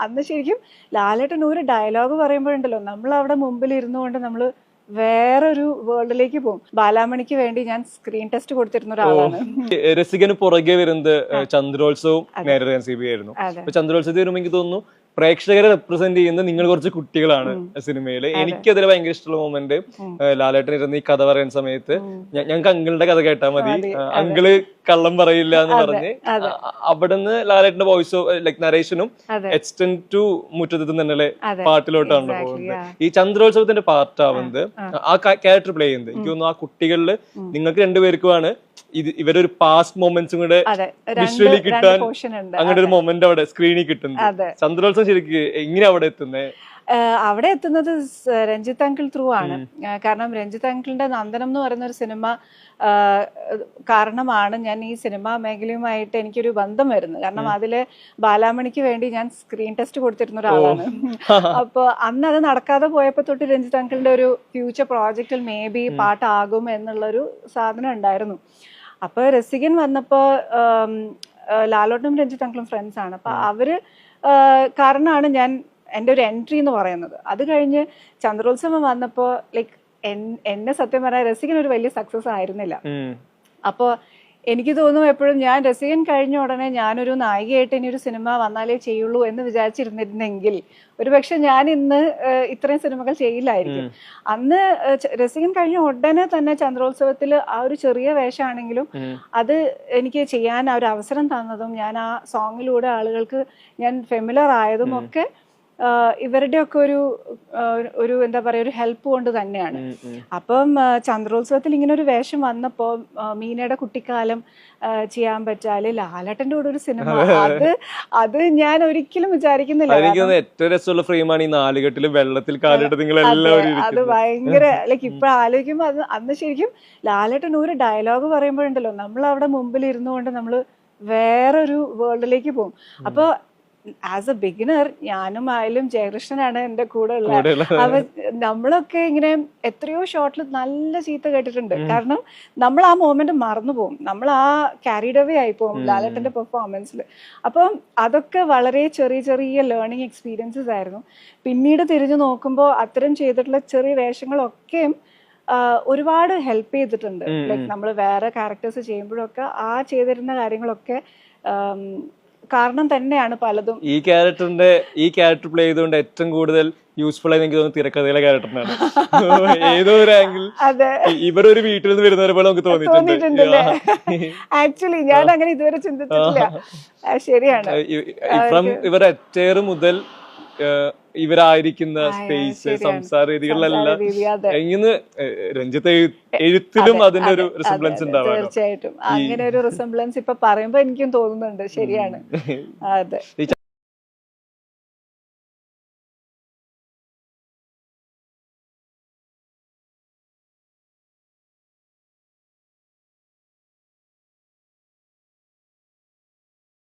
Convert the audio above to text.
അന്ന് ശരിക്കും ലാലേട്ടൻ ഒരു ഡയലോഗ് പറയുമ്പോഴുണ്ടല്ലോ നമ്മൾ അവിടെ മുമ്പിൽ ഇരുന്നുകൊണ്ട് നമ്മൾ വേറൊരു വേൾഡിലേക്ക് പോകും. ബാലാമണിക്ക് വേണ്ടി ഞാൻ സ്ക്രീൻ ടെസ്റ്റ് കൊടുത്തിരുന്ന ഒരാളാണ്. രസികന് പുറകെ വരുന്നത് ചന്ദ്രോത്സവവും നേരെ ആയിരുന്നു. ചന്ദ്രോത്സവത്തിൽ വരുമ്പോൾ എനിക്ക് തോന്നുന്നു പ്രേക്ഷകരെ റെപ്രസെന്റ് ചെയ്യുന്ന നിങ്ങൾ കുറച്ച് കുട്ടികളാണ് സിനിമയില്. എനിക്കതിൽ ഭയങ്കര ഇഷ്ടമുള്ള മൊമെന്റ് ലാലേട്ടൻ ഇരുന്ന് ഈ കഥ പറയുന്ന സമയത്ത് ഞങ്ങൾക്ക് അങ്കിളിന്റെ കഥ കേട്ടാൽ മതി, അങ്കിള് കള്ളം പറയില്ല എന്ന് പറഞ്ഞ് അവിടുന്ന് ലാലേട്ടന്റെ വോയിസ് ലൈക് നരേഷനും എക്സ്റ്റെൻഡ് ടു മുറ്റത്ത് തന്നെ പാട്ടിലോട്ടാണ് പോകുന്നത്. ഈ ചന്ദ്രോത്സവത്തിന്റെ പാർട്ടാവുന്നത് ആ ക്യാരക്ടർ പ്ലേ ചെയ്യുന്നത് എനിക്ക് തോന്നുന്നു ആ കുട്ടികളില് നിങ്ങൾക്ക് രണ്ടുപേർക്കുമാണ് ഇവരൊരു പാസ്റ്റ് മൊമെന്റ്സും കൂടെ വിഷ്വലി കിട്ടാൻ അങ്ങനെ ഒരു മൊമെന്റ് അവിടെ സ്ക്രീനിൽ കിട്ടുന്നത്. ചന്ദ്രോത്സവം ശരിക്കും എങ്ങനെ അവിടെ എത്തുന്നത്? അവിടെ എത്തുന്നത് രഞ്ജിത്ത് അങ്കിൾ ത്രൂ ആണ്. കാരണം രഞ്ജിത്ത് അങ്കിളിന്റെ നന്ദനം എന്ന് പറയുന്ന ഒരു സിനിമ കാരണമാണ് ഞാൻ ഈ സിനിമാ മേഖലയുമായിട്ട് എനിക്കൊരു ബന്ധം വരുന്നത്. കാരണം അതില് ബാലാമണിക്ക് വേണ്ടി ഞാൻ സ്ക്രീൻ ടെസ്റ്റ് കൊടുത്തിരുന്ന ഒരാളാണ്. അപ്പൊ അന്ന് അത് നടക്കാതെ പോയപ്പോ തൊട്ട് രഞ്ജിത്ത് അങ്കിളിന്റെ ഒരു ഫ്യൂച്ചർ പ്രോജക്റ്റിൽ മേ ബി പാട്ടാകും എന്നുള്ളൊരു സാധനം ഉണ്ടായിരുന്നു. അപ്പൊ രസികൻ വന്നപ്പോ ലാലോട്ടനും രഞ്ജിത്ത് അങ്കിളും ഫ്രണ്ട്സ് ആണ്. അപ്പൊ അവര് കാരണമാണ് ഞാൻ എൻ്റെ ഒരു എൻട്രി എന്ന് പറയുന്നത്. അത് കഴിഞ്ഞ് ചന്ദ്രോത്സവം വന്നപ്പോ ലൈക്ക് എന്നെ സത്യം പറഞ്ഞാൽ രസികൻ ഒരു വലിയ സക്സസ് ആയിരുന്നില്ല. അപ്പോ എനിക്ക് തോന്നുന്നു എപ്പോഴും ഞാൻ രസികൻ കഴിഞ്ഞ ഉടനെ ഞാനൊരു നായികയായിട്ട് ഇനി ഒരു സിനിമ വന്നാലേ ചെയ്യുള്ളൂ എന്ന് വിചാരിച്ചിരുന്നിരുന്നെങ്കിൽ ഒരുപക്ഷെ ഞാൻ ഇന്ന് ഇത്രയും സിനിമകൾ ചെയ്യില്ലായിരിക്കും. അന്ന് രസികൻ കഴിഞ്ഞ ഉടനെ തന്നെ ചന്ദ്രോത്സവത്തിൽ ആ ഒരു ചെറിയ വേഷമാണെങ്കിലും അത് എനിക്ക് ചെയ്യാൻ ആ ഒരു അവസരം തന്നതും ഞാൻ ആ സോങ്ങിലൂടെ ആളുകൾക്ക് ഞാൻ ഫെമിലർ ആയതും ഒക്കെ ഇവരുടെ ഒക്കെ ഒരു എന്താ പറയാ ഒരു ഹെൽപ്പ് കൊണ്ട് തന്നെയാണ്. അപ്പം ചന്ദ്രോത്സവത്തിൽ ഇങ്ങനെ ഒരു വേഷം വന്നപ്പോ മീനയുടെ കുട്ടിക്കാലം ചെയ്യാൻ പറ്റാല് ലാലേട്ടന്റെ കൂടെ ഒരു സിനിമ അത് ഞാൻ ഒരിക്കലും വിചാരിക്കുന്നില്ല. ഏറ്റവും രസമുള്ള ഫ്രെയിമാണ് ഈ നാലുകെട്ടില് വെള്ളത്തിൽ കാലിട്ട് അത് ഭയങ്കര ലൈക്ക് ഇപ്പൊ ആലോചിക്കുമ്പോ അത് അന്ന് ശരിക്കും ലാലേട്ടൻ ഒരു ഡയലോഗ് പറയുമ്പോഴുണ്ടല്ലോ നമ്മൾ അവിടെ മുമ്പിൽ ഇരുന്നുകൊണ്ട് നമ്മള് വേറൊരു വേൾഡിലേക്ക് പോകും. അപ്പൊ ആസ് എ ബിഗിനർ ഞാനും ആയാലും ജയകൃഷ്ണനാണ് എന്റെ കൂടെ ഉള്ളത്. അപ്പൊ നമ്മളൊക്കെ ഇങ്ങനെ എത്രയോ ഷോട്ടിൽ നല്ല ചീത്ത കേട്ടിട്ടുണ്ട്. കാരണം നമ്മൾ ആ മൊമെന്റ് മറന്നു പോകും, നമ്മൾ ആ ക്യാരിഡ് അവേ ആയി പോകും ലാലേട്ടന്റെ പെർഫോമൻസിൽ. അപ്പം അതൊക്കെ വളരെ ചെറിയ ചെറിയ ലേണിംഗ് എക്സ്പീരിയൻസസ് ആയിരുന്നു. പിന്നീട് തിരിഞ്ഞു നോക്കുമ്പോൾ അത്തരം ചെയ്തിട്ടുള്ള ചെറിയ വേഷങ്ങളൊക്കെയും ഒരുപാട് ഹെൽപ്പ് ചെയ്തിട്ടുണ്ട്. ലൈക്ക് നമ്മൾ വേറെ ക്യാരക്ടേഴ്സ് ചെയ്യുമ്പോഴൊക്കെ ആ ചെയ്തിരുന്ന കാര്യങ്ങളൊക്കെ കാരണം തന്നെയാണ് പലതും. ഈ ക്യാരക്ടർ പ്ലേ ചെയ്തുകൊണ്ട് ഏറ്റവും കൂടുതൽ യൂസ്ഫുൾ ആയി എനിക്ക് തോന്നുന്നു തിരക്കഥയിലെ ക്യാരക്ടറിനാണ്. ഏതോ ഒരു ആംഗിൾ ഇവരൊരു വീട്ടിൽ നിന്ന് വരുന്നവരെ പോലെ നമുക്ക് തോന്നിയിട്ടുണ്ട്. ആക്ച്വലി ഞാൻ അങ്ങനെ ഇതുവരെ ചിന്തിച്ചിട്ടില്ല. ശരിയാണ്. ഇവർ അറ്റേറ് മുതൽ ഇവരായിരിക്കുന്ന സ്പേസ് സംസാര രീതികളിലെല്ലാം എങ്ങനെ രഞ്ജിത്ത് എഴുത്തിലും അതിന്റെ ഒരു റിസംബ്ലൻസ് ഉണ്ടാവും. തീർച്ചയായിട്ടും അങ്ങനെ ഒരു റിസംബ്ലൻസ് ഇപ്പൊ പറയുമ്പോ എനിക്കും തോന്നുന്നുണ്ട്. ശരിയാണ്. അതെ.